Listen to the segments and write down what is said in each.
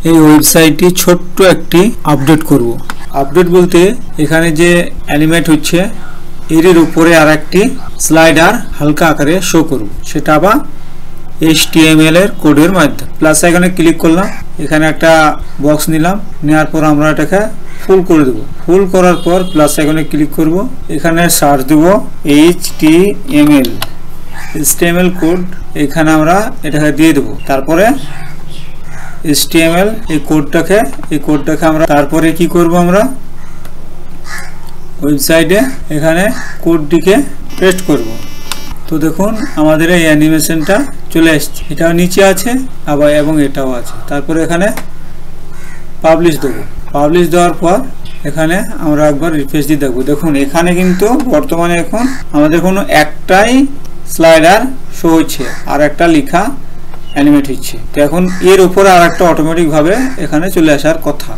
এই ওয়েবসাইটটি ছোট্ট একটি আপডেট করব। আপডেট বলতে এখানে যে অ্যানিমেট হচ্ছে এর উপরে আর একটি স্লাইডার হালকা আকারে শো করব, সেটা আবার HTML এর কোডের মাধ্যমে। প্লাস আইকনে ক্লিক করলাম, এখানে একটা বক্স নিলাম, নেওয়ার পর আমরা এটাকে ফুল করে দেব। ফুল করার পর প্লাস আইকনে ক্লিক করব, এখানে সার্চ দেব HTML কোড, এখানে আমরা এটাকে দিয়ে দেব। তারপরে HTML এই কোডটাকে আমরা তারপরে কি করব, আমরা ওয়েবসাইটে এখানে কোডটিকে পেস্ট করব। তো দেখুন আমাদের এই অ্যানিমেশনটা চলে আসছে, এটাও নিচে আছে আবার এবং এটাও আছে। তারপরে এখানে পাবলিশ দেবো। পাবলিশ দেওয়ার পর এখানে আমরা একবার রিফ্রেশ দিয়ে দেখব। দেখুন এখানে কিন্তু বর্তমানে এখন আমাদের কোনো একটাই স্লাইডার শো হচ্ছে আর একটা লেখা অ্যানিমেট হচ্ছে। তো এখন এর উপরে আর একটা অটোমেটিকভাবে এখানে চলে আসার কথা,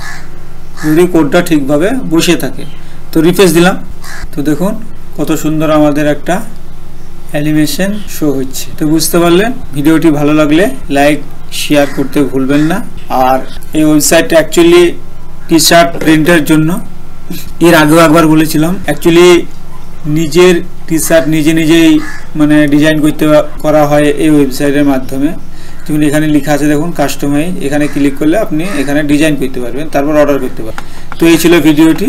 যদি কোডটা ঠিকভাবে বসে থাকে। তো রিফ্রেশ দিলাম, তো দেখুন কত সুন্দর আমাদের একটা অ্যানিমেশন শো হচ্ছে। তো বুঝতে পারলেন। ভিডিওটি ভালো লাগলে লাইক শেয়ার করতে ভুলবেন না। আর এই ওয়েবসাইটটা অ্যাকচুয়ালি টি-শার্ট প্রিন্টের জন্য। এর আগেও একবার বলেছিলাম, অ্যাকচুয়ালি নিজের টি-শার্ট নিজেই মানে ডিজাইন করা হয় এই ওয়েবসাইটের মাধ্যমে। যেমন এখানে লেখা আছে দেখুন কাস্টমাইজ, এখানে ক্লিক করলে আপনি এখানে ডিজাইন করতে পারবেন, তারপর অর্ডার করতে পারবেন। তো এই ছিল ভিডিওটি।